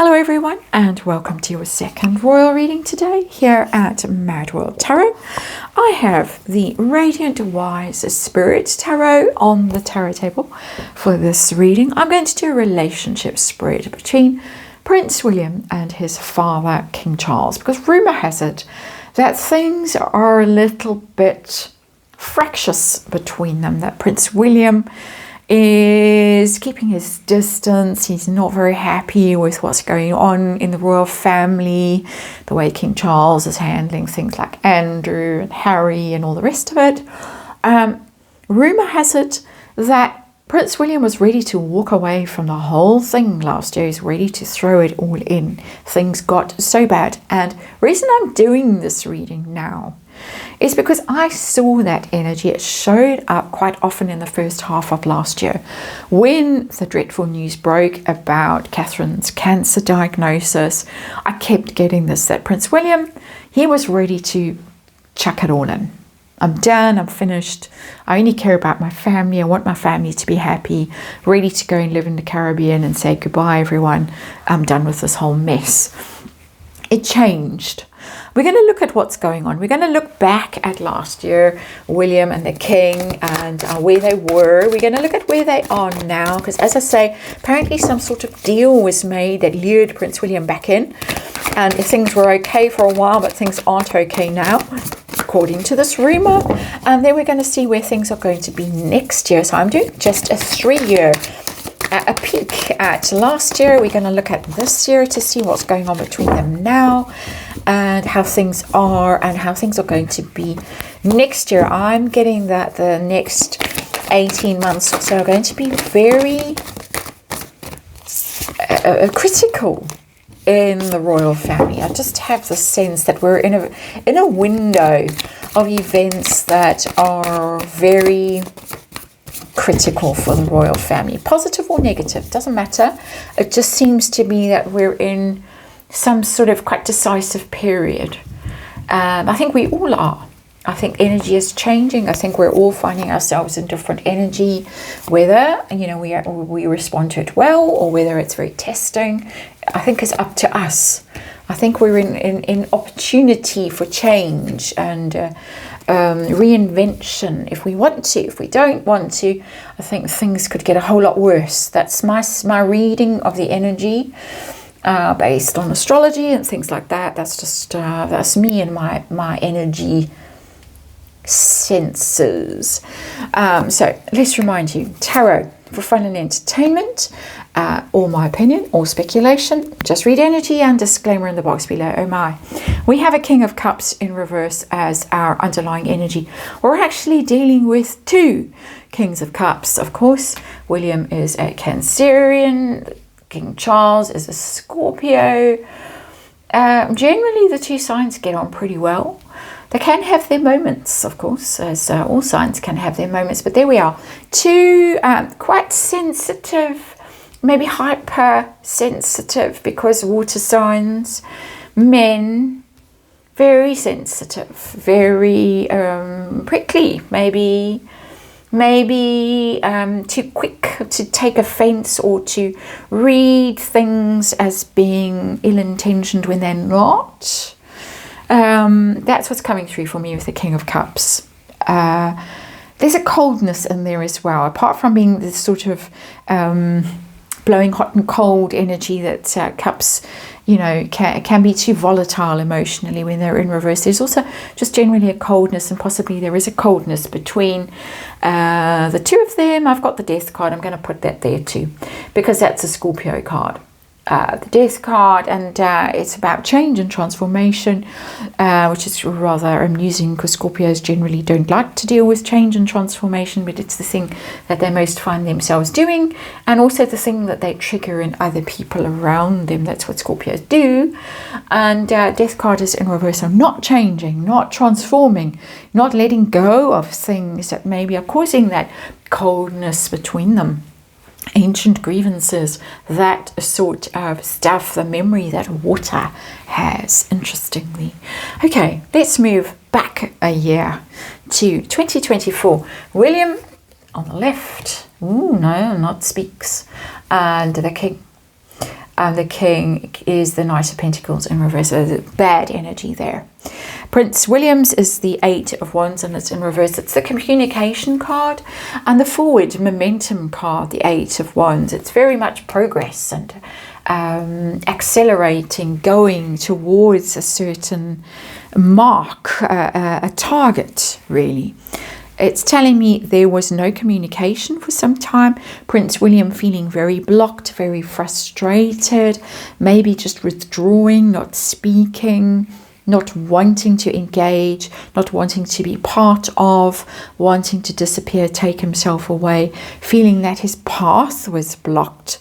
Hello everyone and welcome to your second royal reading today here at MadWorldTarot. I have the Radiant Wise Spirit Tarot on the tarot table for this reading. I'm going to do a relationship spread between Prince William and his father King Charles, because rumour has it that things are a little bit fractious between them, that Prince William is keeping his distance. He's not very happy with what's going on in the royal family, the way King Charles is handling things like Andrew and Harry and all the rest of it. Rumour has it that Prince William was ready to walk away from the whole thing last year. He's ready to throw it all in. Things got so bad. And the reason I'm doing this reading now is because I saw that energy. It showed up quite often in the first half of last year when the dreadful news broke about Catherine's cancer diagnosis. I kept getting this, that Prince William, he was ready to chuck it all in. I'm done, I'm finished. I only care about my family. I want my family to be happy, ready to go and live in the Caribbean and say goodbye, everyone. I'm done with this whole mess. It changed. We're going to look at what's going on. We're going to look back at last year, William and the King, and where they were. We're going to look at where they are now, because as I say, apparently some sort of deal was made that lured Prince William back in, and things were okay for a while, but things aren't okay now, according to this rumour. And then we're going to see where things are going to be next year. So I'm doing just a 3-year a peek at last year. We're going to look at this year to see what's going on between them now and how things are and how things are going to be next year. I'm getting that the next 18 months or so are going to be very critical in the royal family. I just have the sense that we're in a window of events that are very critical for the royal family, positive or negative, doesn't matter. It just seems to me that we're in some sort of quite decisive period. I think we all are. I think energy is changing. I think we're all finding ourselves in different energy, whether we respond to it well or whether it's very testing. I think it's up to us. I think we're in opportunity for change and reinvention if we want to. If we don't want to, I think things could get a whole lot worse. That's my reading of the energy based on astrology and things like that. That's just that's me and my energy senses. So let's remind you, tarot for fun and entertainment, or my opinion or speculation. Just read energy, and disclaimer in the box below. Oh my. We have a King of Cups in reverse as our underlying energy. We're actually dealing with 2 Kings of Cups. Of course, William is a Cancerian. King Charles is a Scorpio. Generally, the 2 signs get on pretty well. They can have their moments, of course, as all signs can have their moments. But there we are. 2 quite sensitive, maybe hypersensitive, because water signs, men, very sensitive, very prickly, maybe too quick to take offense or to read things as being ill-intentioned when they're not. That's what's coming through for me with the King of Cups. There's a coldness in there as well, apart from being this sort of blowing hot and cold energy that cups, can be too volatile emotionally when they're in reverse. There's also just generally a coldness, and possibly there is a coldness between the 2 of them. I've got the Death card. I'm going to put that there too, because that's a Scorpio card. The Death card, and it's about change and transformation, which is rather amusing because Scorpios generally don't like to deal with change and transformation, but it's the thing that they most find themselves doing, and also the thing that they trigger in other people around them. That's what Scorpios do. And Death card is in reverse, so not changing, not transforming, not letting go of things that maybe are causing that coldness between them. Ancient grievances, that sort of stuff, the memory that water has, interestingly. Okay, let's move back a year to 2024. William on the left. Ooh, no, not speaks. And the King. And the king is the Knight of Pentacles in reverse. So there's bad energy there. Prince William's is the 8 of Wands and it's in reverse. It's the communication card and the forward momentum card, the 8 of Wands. It's very much progress and accelerating, going towards a certain mark, a target, really. It's telling me there was no communication for some time. Prince William feeling very blocked, very frustrated, maybe just withdrawing, not speaking, not wanting to engage, not wanting to be part of, wanting to disappear, take himself away, feeling that his path was blocked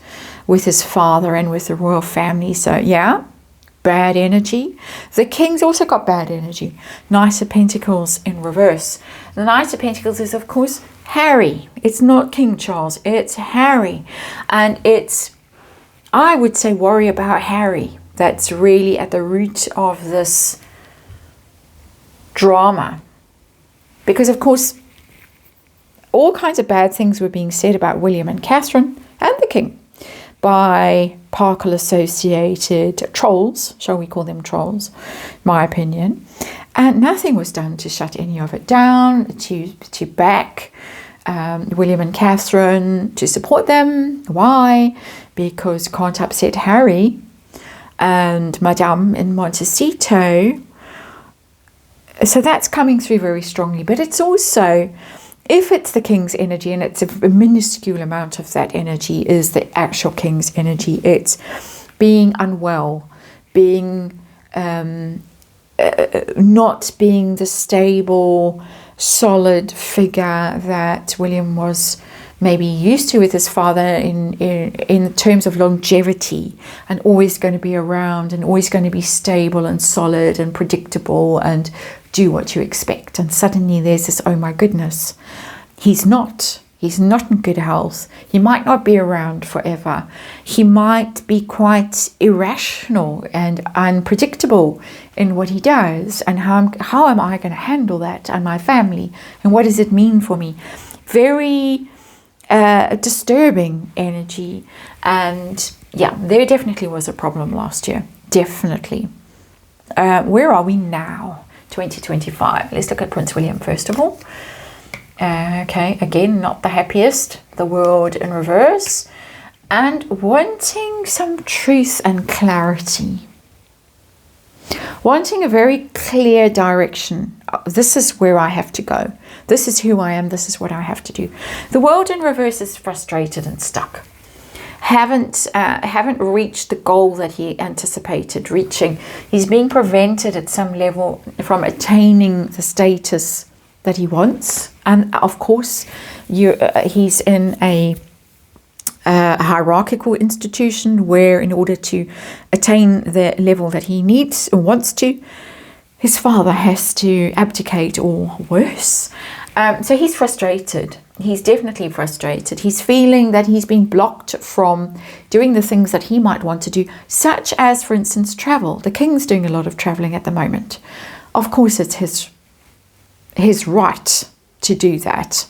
with his father and with the royal family. So yeah, bad energy. The king's also got bad energy. Knight of Pentacles in reverse. The Knight of Pentacles is, of course, Harry. It's not King Charles, it's Harry. And it's, I would say, worry about Harry. That's really at the root of this drama. Because, of course, all kinds of bad things were being said about William and Catherine and the king by Parkle associated trolls, shall we call them trolls, my opinion. And nothing was done to shut any of it down, to back William and Catherine, to support them. Why? Because can't upset Harry and Madame in Montecito. So that's coming through very strongly. But it's also, if it's the king's energy, and it's a minuscule amount of that energy is the actual king's energy, it's being unwell, being not being the stable, solid figure that William was maybe used to with his father in terms of longevity, and always going to be around and always going to be stable and solid and predictable and do what you expect. And suddenly there's this, oh my goodness, he's not in good health. He might not be around forever. He might be quite irrational and unpredictable in what he does. And how am I going to handle that and my family? And what does it mean for me? Very disturbing energy. And yeah, there definitely was a problem last year. Definitely. Where are we now? 2025. Let's look at Prince William first of all. Okay, again, not the happiest. The World in reverse. And wanting some truth and clarity. Wanting a very clear direction. This is where I have to go. This is who I am. This is what I have to do. The World in reverse is frustrated and stuck. Haven't reached the goal that he anticipated reaching. He's being prevented at some level from attaining the status that he wants. And of course, he's in a hierarchical institution where, in order to attain the level that he needs or wants to, his father has to abdicate or worse. So he's frustrated. He's definitely frustrated. He's feeling that he's being blocked from doing the things that he might want to do, such as, for instance, travel. The king's doing a lot of traveling at the moment. Of course, it's his right to do that.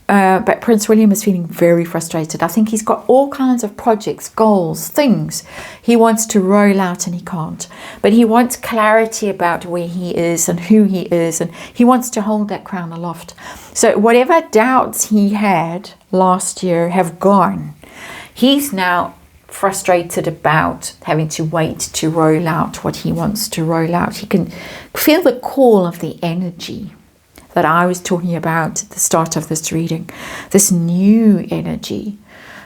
But Prince William is feeling very frustrated. I think he's got all kinds of projects, goals, things he wants to roll out and he can't. But he wants clarity about where he is and who he is, and he wants to hold that crown aloft. So whatever doubts he had last year have gone. He's now frustrated about having to wait to roll out what he wants to roll out. He can feel the call of the energy that I was talking about at the start of this reading, this new energy.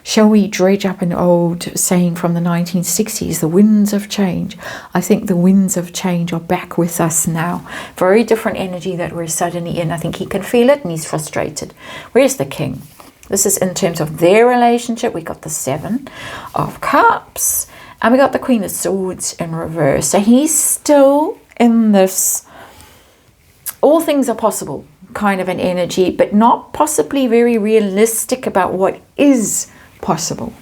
Shall we dredge up an old saying from the 1960s, the winds of change? I think the winds of change are back with us now. Very different energy that we're suddenly in. I think he can feel it and he's frustrated. Where's the king? This is in terms of their relationship. We got the 7 of Cups and we got the Queen of Swords in reverse. So he's still in this all things are possible kind of an energy, but not possibly very realistic about what is possible.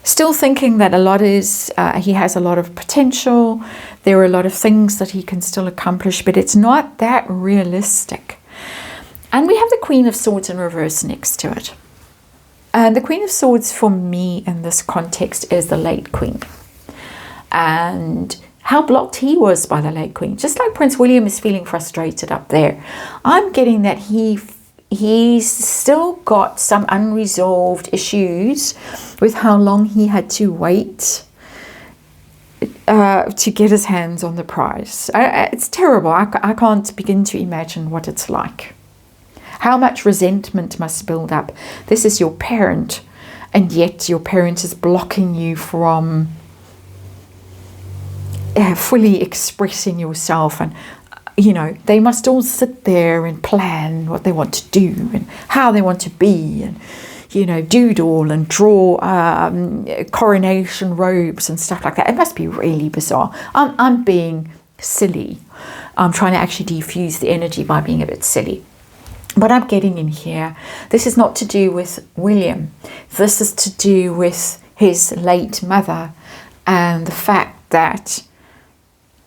Still thinking that a lot is, he has a lot of potential. There are a lot of things that he can still accomplish, but it's not that realistic. And we have the Queen of Swords in reverse next to it. And the Queen of Swords for me in this context is the late Queen. And how blocked he was by the late Queen. Just like Prince William is feeling frustrated up there. I'm getting that he's still got some unresolved issues with how long he had to wait to get his hands on the prize. It's terrible. I can't begin to imagine what it's like. How much resentment must build up. This is your parent, and yet your parent is blocking you from fully expressing yourself. And you know, they must all sit there and plan what they want to do and how they want to be, and you know, doodle and draw coronation robes and stuff like that. It must be really bizarre. I'm being silly. I'm trying to actually diffuse the energy by being a bit silly. What I'm getting in here, this is not to do with William. This is to do with his late mother and the fact that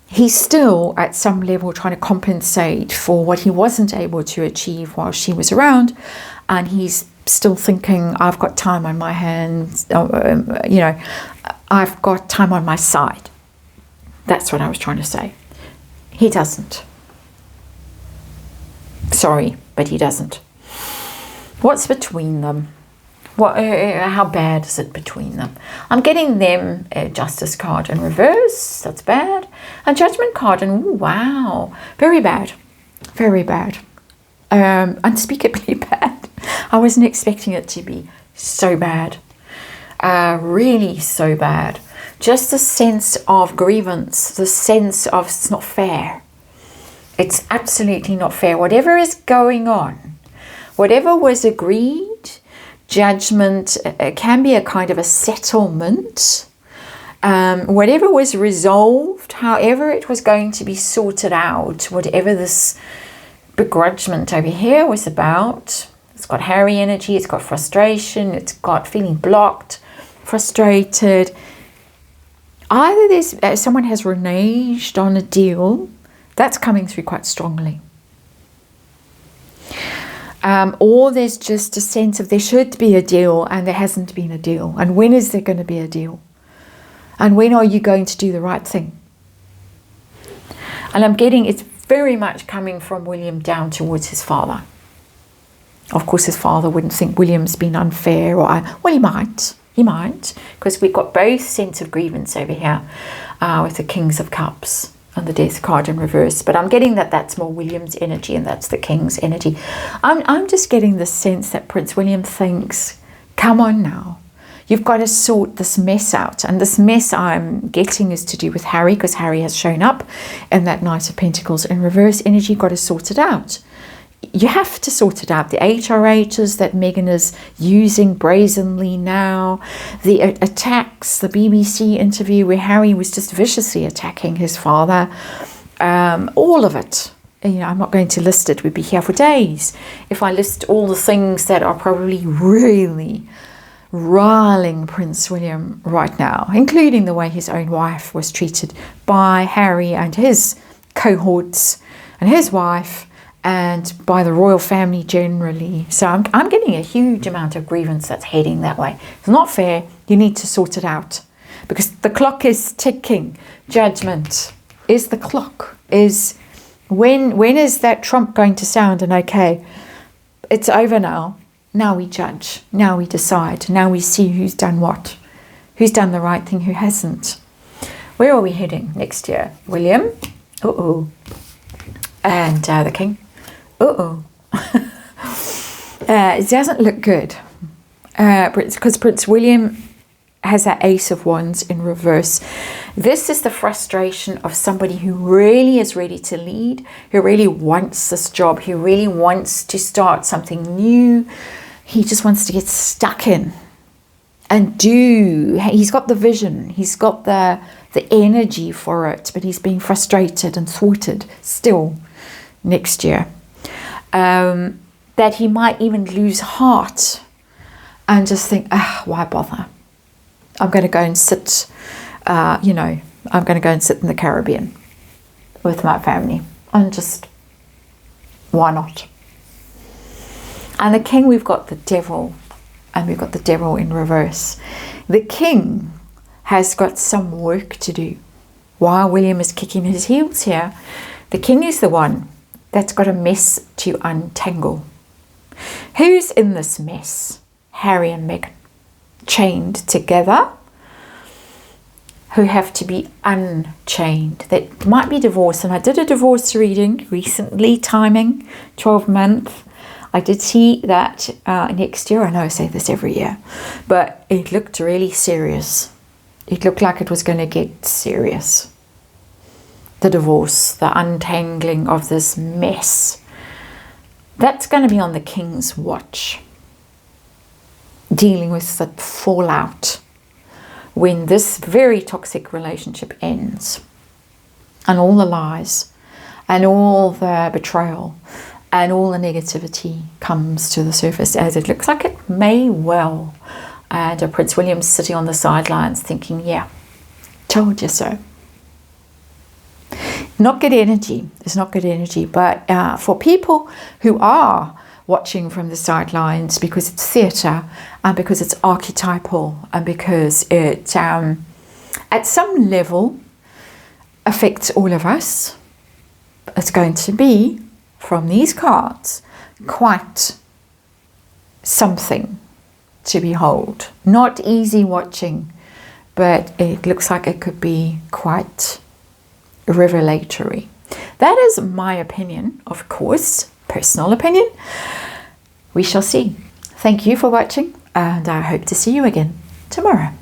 he's still at some level trying to compensate for what he wasn't able to achieve while she was around. And he's still thinking, I've got time on my hands, you know, I've got time on my side. That's what I was trying to say. He doesn't. Sorry, but he doesn't. What's between them? How bad is it between them? I'm getting them a Justice card in reverse. That's bad. A Judgment card, and ooh, wow, very bad. Very bad. Unspeakably bad. I wasn't expecting it to be so bad. Really so bad. Just the sense of grievance, the sense of it's not fair. It's absolutely not fair. Whatever is going on, whatever was agreed, judgment can be a kind of a settlement. Whatever was resolved, however it was going to be sorted out, whatever this begrudgement over here was about. It's got Harry energy, it's got frustration, it's got feeling blocked, frustrated. Either there's someone has reneged on a deal. That's coming through quite strongly. Or there's just a sense of there should be a deal and there hasn't been a deal. And when is there going to be a deal? And when are you going to do the right thing? And I'm getting it's very much coming from William down towards his father. Of course, his father wouldn't think William's been unfair, or well, he might, because we've got both sense of grievance over here with the Kings of Cups and the Death card in reverse. But I'm getting that that's more William's energy and that's the King's energy. I'm just getting the sense that Prince William thinks, come on now, you've got to sort this mess out. And this mess I'm getting is to do with Harry, because Harry has shown up in that Knight of Pentacles in reverse energy. You've got to sort it out. You have to sort it out. The HRHs that Meghan is using brazenly now, the attacks, the BBC interview where Harry was just viciously attacking his father, all of it. You know, I'm not going to list it. We'd be here for days if I list all the things that are probably really riling Prince William right now, including the way his own wife was treated by Harry and his cohorts and his wife, and by the royal family generally. So I'm getting a huge amount of grievance that's heading that way. It's not fair. You need to sort it out because the clock is ticking. Judgment is the clock. Is when is that trump going to sound? And okay, it's over now. Now we judge. Now we decide. Now we see who's done what. Who's done the right thing, who hasn't. Where are we heading next year? William? Uh-oh. And the King? Uh-oh. It doesn't look good. Because Prince William has that Ace of Wands in reverse. This is the frustration of somebody who really is ready to lead, who really wants this job, who really wants to start something new. He just wants to get stuck in and do. He's got the vision. He's got the energy for it, but he's being frustrated and thwarted still next year. That he might even lose heart and just think, why bother? I'm going to go and sit, I'm going to go and sit in the Caribbean with my family. And just, why not? And the King, we've got the Devil and we've got the devil in reverse. The king has got some work to do. While William is kicking his heels here, the king is the one that's got a mess to untangle. Who's in this mess? Harry and Meghan, chained together, who have to be unchained. That might be divorce, and I did a divorce reading recently, timing 12 months. I did see that next year. I know I say this every year, but it looked really serious. It looked like it was going to get serious. The divorce, the untangling of this mess. That's going to be on the king's watch. Dealing with the fallout when this very toxic relationship ends. And all the lies and all the betrayal and all the negativity comes to the surface, as it looks like it may well. And Prince William's sitting on the sidelines thinking, yeah, told you so. Not good energy. It's not good energy. But for people who are watching from the sidelines, because it's theatre and because it's archetypal and because it at some level affects all of us, it's going to be, from these cards, quite something to behold. Not easy watching, but it looks like it could be quite revelatory. That is my opinion, of course, personal opinion. We shall see. Thank you for watching, and I hope to see you again tomorrow.